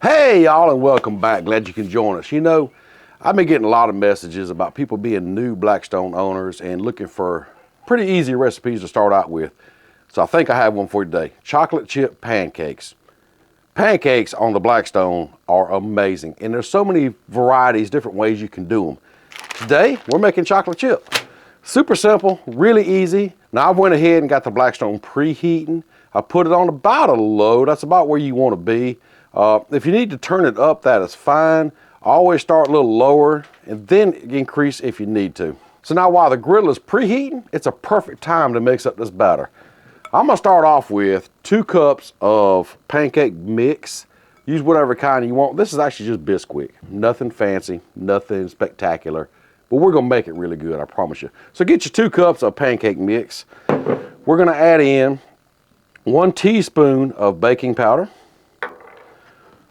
Hey y'all, and welcome back. Glad you can join us. You know, I've been getting a lot of messages about people being new Blackstone owners and looking for pretty easy recipes to start out with. So I think I have one for you today. Chocolate chip pancakes. Pancakes on the Blackstone are amazing, and there's so many varieties, different ways you can do them. Today, we're making chocolate chip. Super simple, really easy. Now I went ahead and got the Blackstone preheating. I put it on about a low. That's about where you want to be. If you need to turn it up, that is fine. Always start a little lower and then increase if you need to. So now while the griddle is preheating, it's a perfect time to mix up this batter. I'm gonna start off with 2 cups of pancake mix. Use whatever kind you want. This is actually just Bisquick. Nothing fancy, nothing spectacular, but we're gonna make it really good, I promise you. So get your 2 cups of pancake mix. We're gonna add in 1 teaspoon of baking powder.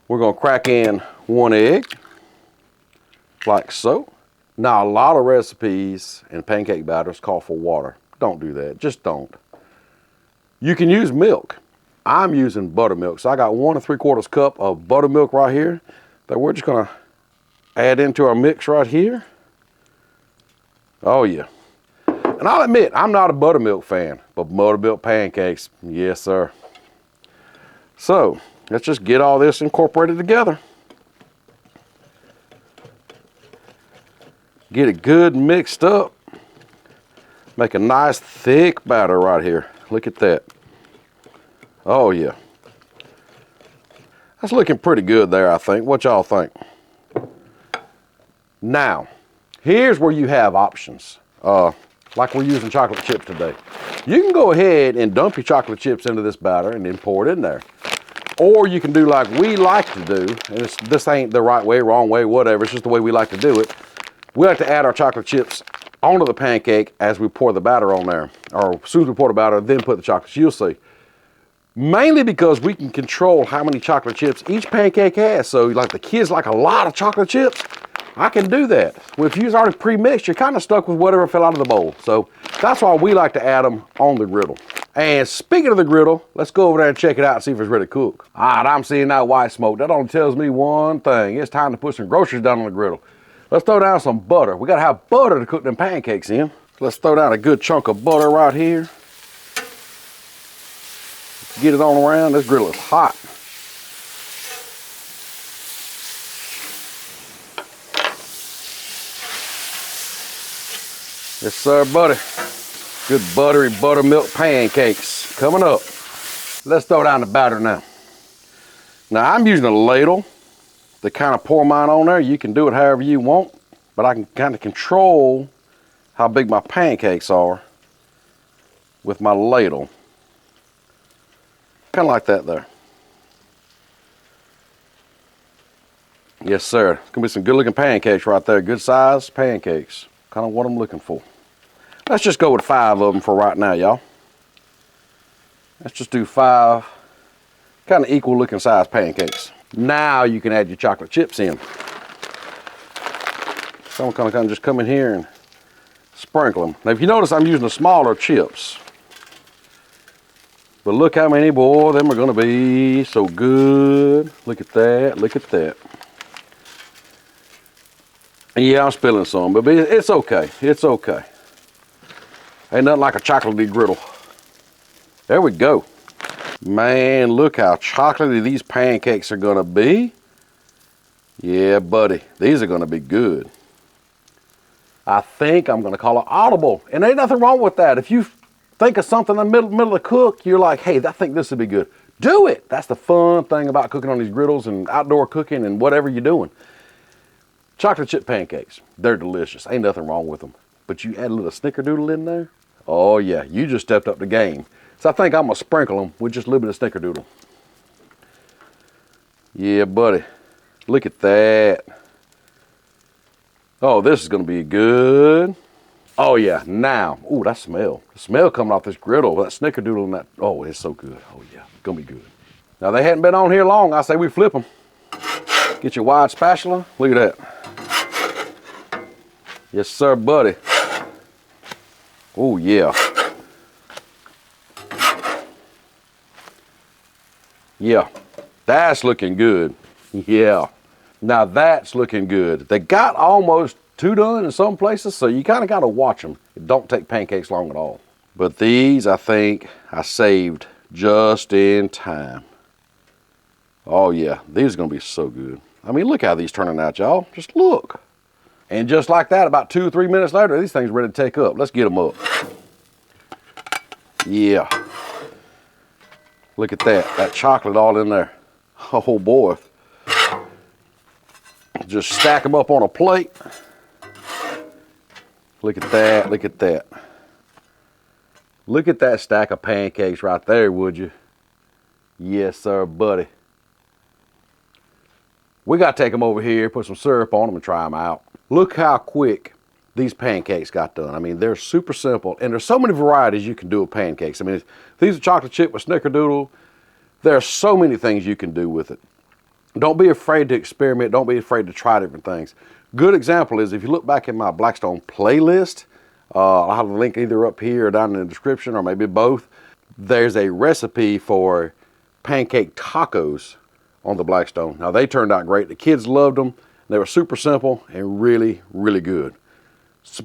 We're gonna crack in 1 egg, like so. Now a lot of recipes and pancake batters call for water. Don't do that, just don't. You can use milk. I'm using buttermilk, so I got 1 3/4 cup of buttermilk right here that we're just gonna add into our mix right here. Oh yeah. And I'll admit, I'm not a buttermilk fan, but buttermilk pancakes, yes sir. So, let's just get all this incorporated together. Get it good mixed up. Make a nice thick batter right here. Look at that. Oh yeah. That's looking pretty good there, I think. What y'all think? Now, here's where you have options. Like we're using chocolate chips today. You can go ahead and dump your chocolate chips into this batter and then pour it in there. Or you can do like we like to do, and this ain't the right way, wrong way, whatever, it's just the way we like to do it. We like to add our chocolate chips onto the pancake as we pour the batter on there. Or as soon as we pour the batter, then put the chocolates, you'll see. Mainly because we can control how many chocolate chips each pancake has. So like the kids like a lot of chocolate chips, I can do that. Well, if you already pre-mixed, you're kind of stuck with whatever fell out of the bowl. So that's why we like to add them on the griddle. And speaking of the griddle, let's go over there and check it out and see if it's ready to cook. All right, I'm seeing that white smoke. That only tells me one thing. It's time to put some groceries down on the griddle. Let's throw down some butter. We gotta have butter to cook them pancakes in. Let's throw down a good chunk of butter right here. Get it on around. This griddle is hot. Yes, sir, buddy. Good buttery buttermilk pancakes coming up. Let's throw down the batter now. Now, I'm using a ladle to kind of pour mine on there. You can do it however you want, but I can kind of control how big my pancakes are with my ladle. Kind of like that there. Yes, sir. It's gonna be some good looking pancakes right there. Good size pancakes. Kind of what I'm looking for. Let's just go with 5 of them for right now, y'all. Let's just do 5 kind of equal looking size pancakes. Now you can add your chocolate chips in. So I'm gonna kind of just come in here and sprinkle them. Now if you notice, I'm using the smaller chips. But look how many, boy, them are gonna be so good. Look at that, look at that. Yeah, I'm spilling some, but it's okay, it's okay. Ain't nothing like a chocolatey griddle. There we go. Man, look how chocolatey these pancakes are gonna be. Yeah, buddy, these are gonna be good. I think I'm gonna call it audible, and ain't nothing wrong with that. If you think of something in the middle of the cook, you're like, hey, I think this would be good. Do it. That's the fun thing about cooking on these griddles and outdoor cooking and whatever you're doing. Chocolate chip pancakes, they're delicious. Ain't nothing wrong with them. But you add a little snickerdoodle in there, oh yeah, you just stepped up the game. So I think I'm gonna sprinkle them with just a little bit of snickerdoodle. Yeah, buddy, look at that. Oh, this is gonna be good. Oh yeah, now, ooh, that smell. The smell coming off this griddle, that snickerdoodle and that, oh, it's so good. Oh yeah, it's gonna be good. Now they hadn't been on here long, I say we flip them. Get your wide spatula, look at that. Yes sir, buddy. Oh yeah. Yeah, that's looking good. Yeah. Now that's looking good. They got almost 2 done in some places, so you kind of got to watch them. It don't take pancakes long at all. But these, I think, I saved just in time. Oh yeah, these are gonna be so good. I mean, look how these turning out, y'all. Just look. And just like that, about 2 or 3 minutes later, these things are ready to take up. Let's get them up. Yeah. Look at that chocolate all in there. Oh boy. Just stack them up on a plate. Look at that, look at that. Look at that stack of pancakes right there, would you? Yes, sir, buddy. We got to take them over here, put some syrup on them and try them out. Look how quick these pancakes got done. I mean, they're super simple, and there's so many varieties you can do with pancakes. I mean, these are chocolate chip with snickerdoodle. There are so many things you can do with it. Don't be afraid to experiment. Don't be afraid to try different things. Good example is if you look back in my Blackstone playlist, I'll have a link either up here or down in the description or maybe both. There's a recipe for pancake tacos on the Blackstone. Now they turned out great. The kids loved them. They were super simple and really, really good.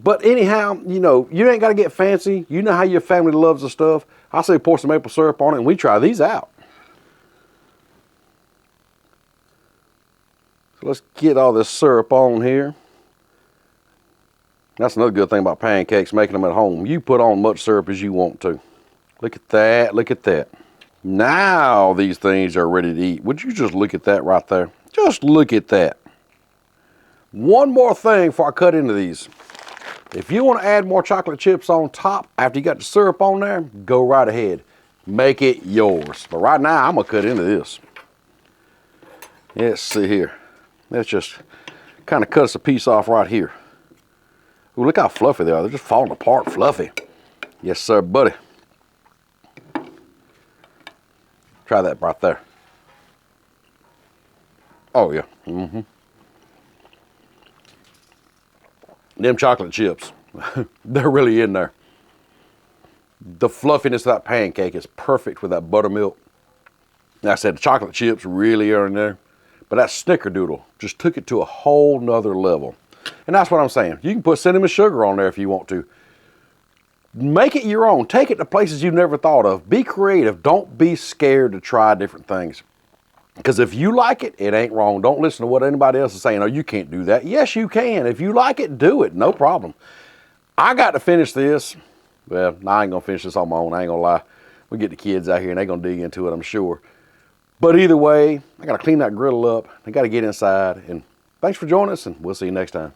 But anyhow, you know, you ain't got to get fancy. You know how your family loves the stuff. I say pour some maple syrup on it and we try these out. So let's get all this syrup on here. That's another good thing about pancakes, making them at home. You put on much syrup as you want to. Look at that, look at that. Now these things are ready to eat. Would you just look at that right there? Just look at that. One more thing before I cut into these. If you want to add more chocolate chips on top after you got the syrup on there, go right ahead. Make it yours. But right now, I'm going to cut into this. Let's see here. Let's just kind of cut us a piece off right here. Ooh, look how fluffy they are. They're just falling apart fluffy. Yes, sir, buddy. Try that right there. Oh, yeah. Mm-hmm. Them chocolate chips, they're really in there. The fluffiness of that pancake is perfect with that buttermilk. Like I said, the chocolate chips really are in there. But that snickerdoodle just took it to a whole nother level. And that's what I'm saying. You can put cinnamon sugar on there if you want to. Make it your own. Take it to places you've never thought of. Be creative. Don't be scared to try different things. Because if you like it, it ain't wrong. Don't listen to what anybody else is saying. Oh, you can't do that. Yes, you can. If you like it, do it. No problem. I got to finish this. Well, I ain't going to finish this on my own. I ain't going to lie. We get the kids out here and they're going to dig into it, I'm sure. But either way, I got to clean that griddle up. I got to get inside. And thanks for joining us, and we'll see you next time.